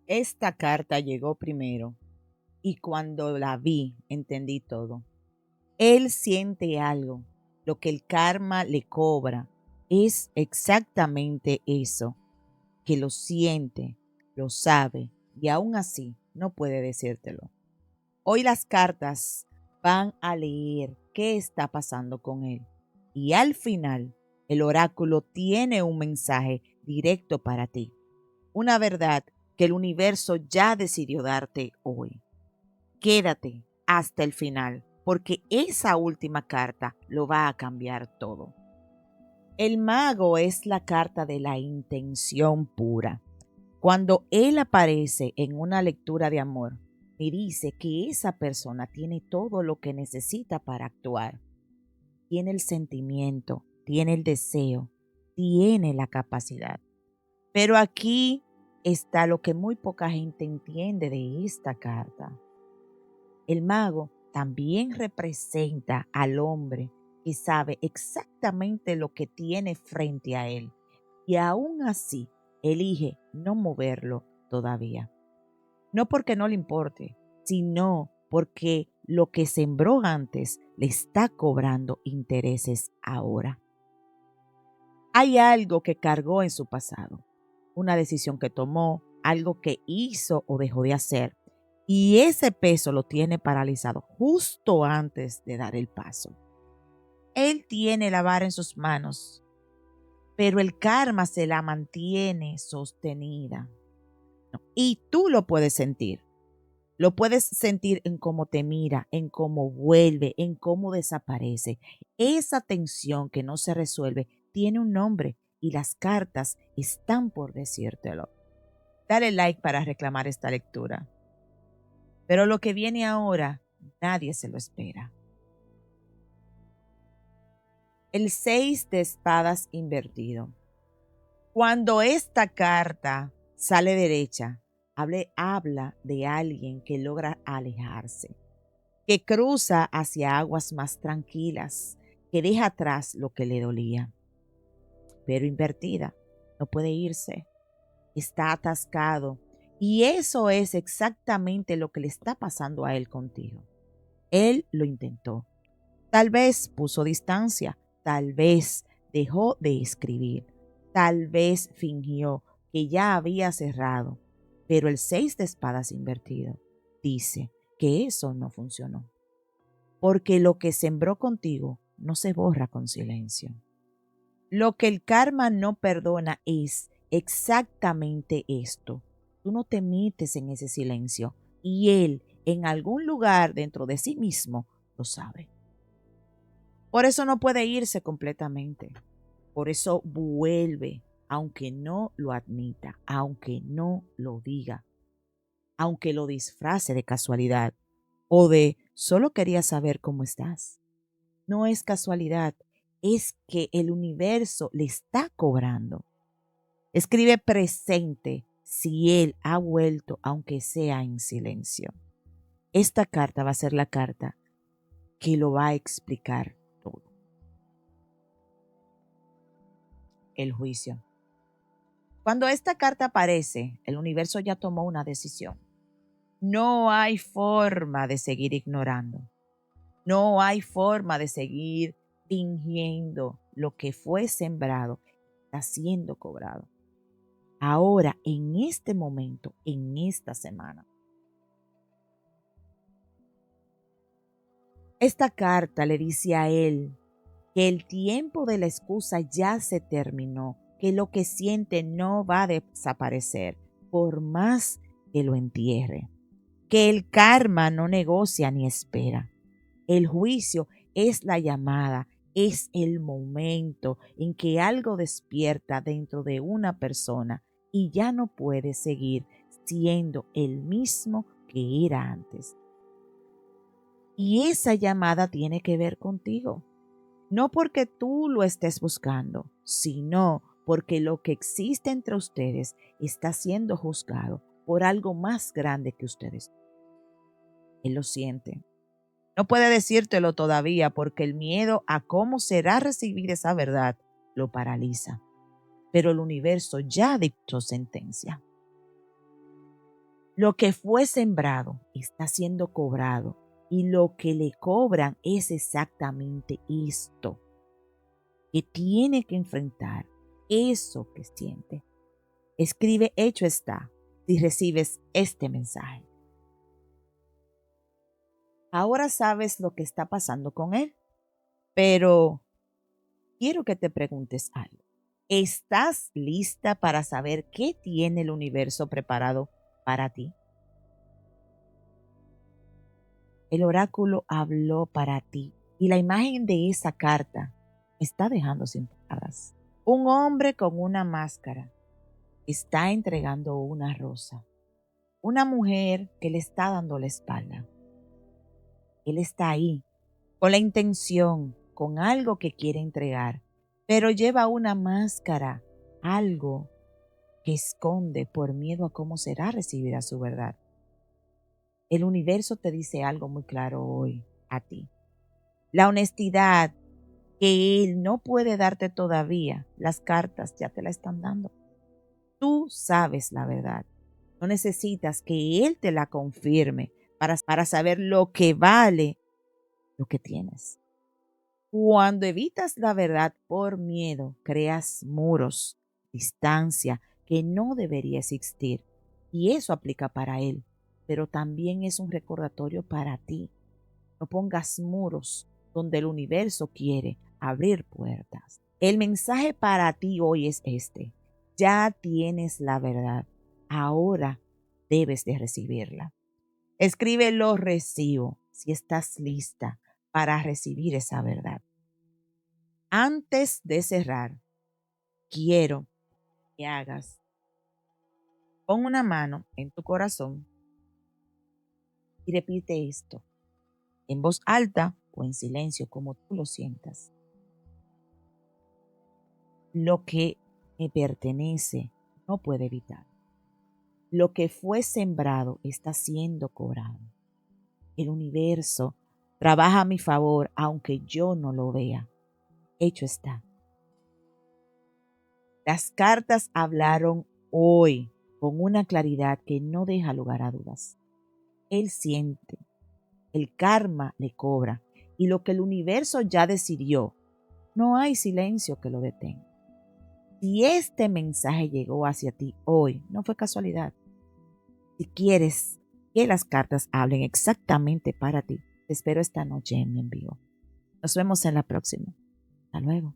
Esta carta llegó primero y cuando la vi entendí todo. Él siente algo. Lo que el karma le cobra es exactamente eso, que lo siente, lo sabe y aún así no puede decírtelo. Hoy las cartas van a leer qué está pasando con él y al final el oráculo tiene un mensaje directo para ti, una verdad que el universo ya decidió darte hoy. Quédate hasta el final, porque esa última carta lo va a cambiar todo. El mago es la carta de la intención pura. Cuando él aparece en una lectura de amor, me dice que esa persona tiene todo lo que necesita para actuar. Tiene el sentimiento, tiene el deseo, tiene la capacidad. Pero aquí está lo que muy poca gente entiende de esta carta. El mago también representa al hombre que sabe exactamente lo que tiene frente a él y aún así elige no moverlo todavía. No porque no le importe, sino porque lo que sembró antes le está cobrando intereses ahora. Hay algo que cargó en su pasado, una decisión que tomó, algo que hizo o dejó de hacer, y ese peso lo tiene paralizado justo antes de dar el paso. Él tiene la vara en sus manos, pero el karma se la mantiene sostenida. Y tú lo puedes sentir. Lo puedes sentir en cómo te mira, en cómo vuelve, en cómo desaparece. Esa tensión que no se resuelve tiene un nombre y las cartas están por decírtelo. Dale like para reclamar esta lectura. Pero lo que viene ahora, nadie se lo espera. El 6 de espadas invertido. Cuando esta carta sale derecha, habla de alguien que logra alejarse, que cruza hacia aguas más tranquilas, que deja atrás lo que le dolía. Pero invertida, no puede irse, está atascado. Y eso es exactamente lo que le está pasando a él contigo. Él lo intentó. Tal vez puso distancia, tal vez dejó de escribir, tal vez fingió que ya había cerrado, pero el 6 de espadas invertido dice que eso no funcionó, porque lo que sembró contigo no se borra con silencio. Lo que el karma no perdona es exactamente esto. Tú no te metes en ese silencio y él en algún lugar dentro de sí mismo lo sabe. Por eso no puede irse completamente. Por eso vuelve, aunque no lo admita, aunque no lo diga, aunque lo disfrace de casualidad o de solo quería saber cómo estás. No es casualidad, es que el universo le está cobrando. Escribe presente si él ha vuelto, aunque sea en silencio. Esta carta va a ser la carta que lo va a explicar todo. El juicio. Cuando esta carta aparece, el universo ya tomó una decisión. No hay forma de seguir ignorando. No hay forma de seguir fingiendo lo que fue sembrado está siendo cobrado. Ahora, en este momento, en esta semana. Esta carta le dice a él que el tiempo de la excusa ya se terminó, que lo que siente no va a desaparecer por más que lo entierre, que el karma no negocia ni espera. El juicio es la llamada, es el momento en que algo despierta dentro de una persona y ya no puede seguir siendo el mismo que era antes. Y esa llamada tiene que ver contigo. No porque tú lo estés buscando, sino porque lo que existe entre ustedes está siendo juzgado por algo más grande que ustedes. Él lo siente. No puede decírtelo todavía porque el miedo a cómo será recibir esa verdad lo paraliza. Pero el universo ya dictó sentencia. Lo que fue sembrado está siendo cobrado y lo que le cobran es exactamente esto, que tiene que enfrentar eso que siente. Escribe hecho está si recibes este mensaje. Ahora sabes lo que está pasando con él, pero quiero que te preguntes algo. ¿Estás lista para saber qué tiene el universo preparado para ti? El oráculo habló para ti y la imagen de esa carta me está dejando sin palabras. Un hombre con una máscara está entregando una rosa. Una mujer que le está dando la espalda. Él está ahí con la intención, con algo que quiere entregar, pero lleva una máscara, algo que esconde por miedo a cómo será recibida su verdad. El universo te dice algo muy claro hoy a ti. La honestidad que él no puede darte todavía, las cartas ya te la están dando. Tú sabes la verdad. No necesitas que él te la confirme para saber lo que vale lo que tienes. Cuando evitas la verdad por miedo, creas muros, distancia que no debería existir. Y eso aplica para él, pero también es un recordatorio para ti. No pongas muros donde el universo quiere abrir puertas. El mensaje para ti hoy es este. Ya tienes la verdad. Ahora debes de recibirla. Escribe lo recibo si estás lista para recibir esa verdad. Antes de cerrar, quiero que hagas, pon una mano en tu corazón y repite esto en voz alta o en silencio, como tú lo sientas. Lo que me pertenece no puede evitar. Lo que fue sembrado está siendo cobrado. El universo trabaja a mi favor aunque yo no lo vea. Hecho está. Las cartas hablaron hoy con una claridad que no deja lugar a dudas. Él siente, el karma le cobra y lo que el universo ya decidió, no hay silencio que lo detenga. Si este mensaje llegó hacia ti hoy, no fue casualidad. Si quieres que las cartas hablen exactamente para ti, te espero esta noche en mi envío. Nos vemos en la próxima. Hasta luego.